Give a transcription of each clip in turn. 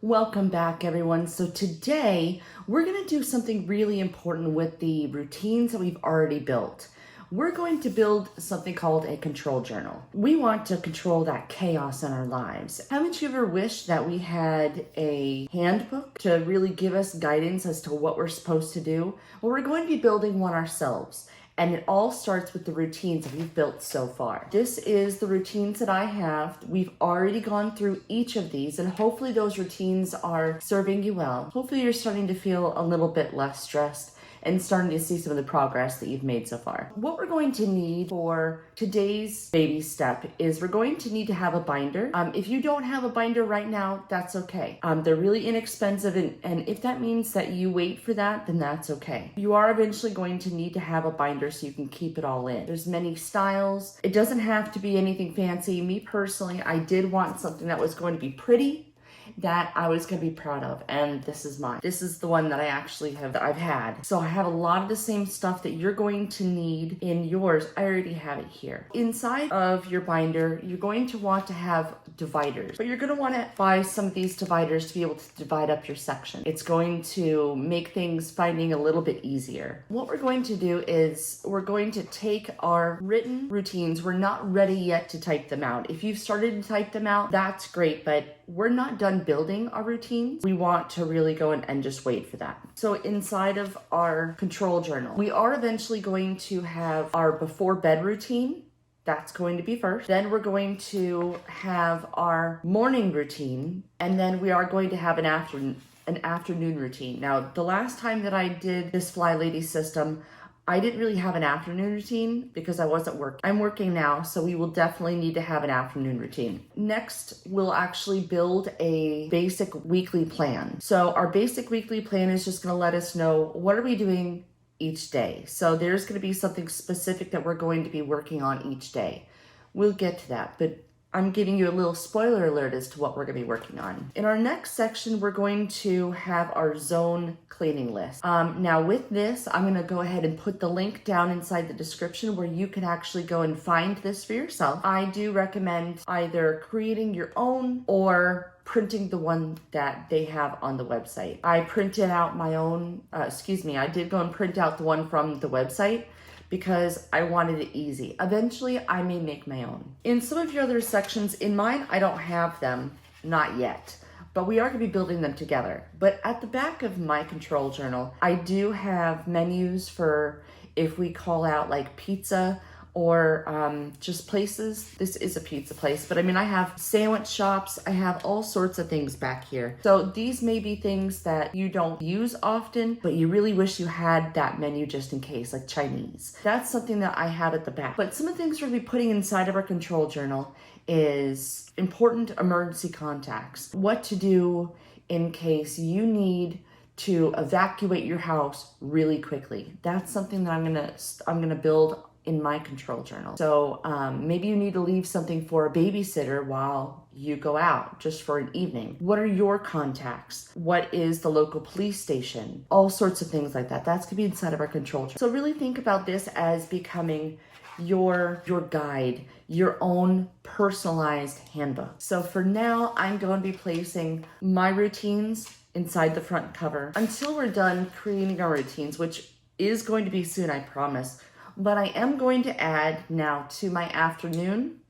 Welcome back, everyone. So today we're going to do something really important with the routines that we've already built. We're going to build something called a control journal. We want to control that chaos in our lives. Haven't you ever wished that we had a handbook to really give us guidance as to what we're supposed to do? Well, we're going to be building one ourselves. And it all starts with the routines that we've built so far. This is the routines that I have. We've already gone through each of these, and hopefully those routines are serving you well. Hopefully you're starting to feel a little bit less stressed and starting to see some of the progress that you've made so far. What we're going to need for today's baby step is we're going to need to have a binder. If you don't have a binder right now, that's okay. They're really inexpensive, and if that means that you wait for that, then that's okay. You are eventually going to need to have a binder so you can keep it all in. There's many styles. It doesn't have to be anything fancy. Me personally, I did want something that was going to be pretty, that I was going to be proud of, and this is mine. This is the one that I've had. So I have a lot of the same stuff that you're going to need in yours. I already have it here. Inside of your binder, you're going to want to have dividers, but you're going to want to buy some of these dividers to be able to divide up your section. It's going to make things finding a little bit easier. What we're going to do is we're going to take our written routines. We're not ready yet to type them out. If you've started to type them out, that's great, but we're not done building our routines. We want to really go and just wait for that. So inside of our control journal, we are eventually going to have our before bed routine. That's going to be first. Then we're going to have our morning routine, and then we are going to have an afternoon routine. Now, the last time that I did this Flylady system, I didn't really have an afternoon routine because I wasn't working. I'm working now, so we will definitely need to have an afternoon routine. Next, we'll actually build a basic weekly plan. So our basic weekly plan is just going to let us know what are we doing each day. So there's going to be something specific that we're going to be working on each day. We'll get to that, but I'm giving you a little spoiler alert as to what we're going to be working on. In our next section, we're going to have our zone cleaning list. Now with this, I'm going to go ahead and put the link down inside the description where you can actually go and find this for yourself. I do recommend either creating your own or printing the one that they have on the website. I printed out my own, I did go and print out the one from the website because I wanted it easy. Eventually, I may make my own. In some of your other sections, in mine, I don't have them, not yet, but we are gonna be building them together. But at the back of my control journal, I do have menus for if we call out like pizza or just places. This is a pizza place, but I mean, I have sandwich shops. I have all sorts of things back here. So these may be things that you don't use often, but you really wish you had that menu just in case, like Chinese. That's something that I have at the back. But some of the things we're gonna be putting inside of our control journal is important emergency contacts. What to do in case you need to evacuate your house really quickly. That's something that I'm gonna build in my control journal. So maybe you need to leave something for a babysitter while you go out just for an evening. What are your contacts? What is the local police station? All sorts of things like that. That's gonna be inside of our control journal. So really think about this as becoming your guide, your own personalized handbook. So for now, I'm going to be placing my routines inside the front cover until we're done creating our routines, which is going to be soon, I promise. But I am going to add now to my afternoon,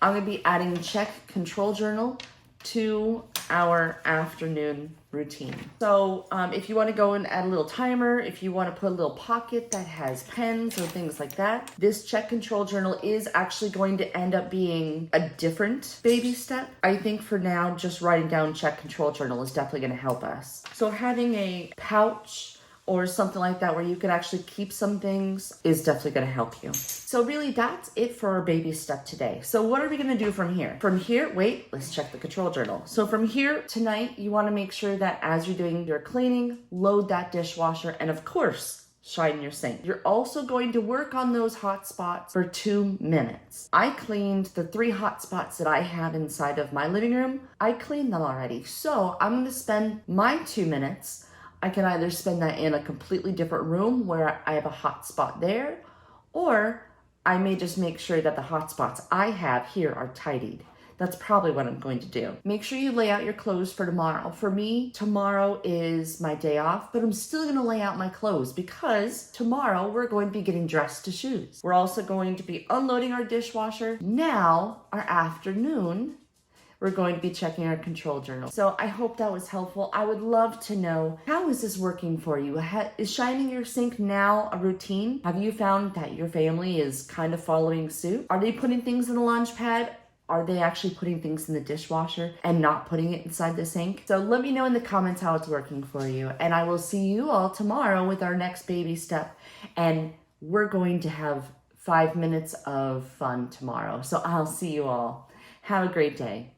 I'm going to be adding check control journal to our afternoon routine. So if you want to go and add a little timer, if you want to put a little pocket that has pens or things like that, this check control journal is actually going to end up being a different baby step. I think for now, just writing down check control journal is definitely going to help us. So having a pouch or something like that where you could actually keep some things is definitely going to help you. So really that's it for our baby step today. So what are we going to do from here? From here, wait, let's check the control journal. So from here tonight, you want to make sure that as you're doing your cleaning, load that dishwasher and of course, shine your sink. You're also going to work on those hot spots for 2 minutes. I cleaned the 3 hot spots that I have inside of my living room. I cleaned them already. So I'm going to spend my 2 minutes. I can either spend that in a completely different room where I have a hot spot there, or I may just make sure that the hot spots I have here are tidied. That's probably what I'm going to do. Make sure you lay out your clothes for tomorrow. For me, tomorrow is my day off, but I'm still going to lay out my clothes because tomorrow we're going to be getting dressed to shoes. We're also going to be unloading our dishwasher. Now, our afternoon, we're going to be checking our control journal. So I hope that was helpful. I would love to know, how is this working for you? Is shining your sink now a routine? Have you found that your family is kind of following suit? Are they putting things in the launch pad? Are they actually putting things in the dishwasher and not putting it inside the sink? So let me know in the comments how it's working for you. And I will see you all tomorrow with our next baby step. And we're going to have 5 minutes of fun tomorrow. So I'll see you all. Have a great day.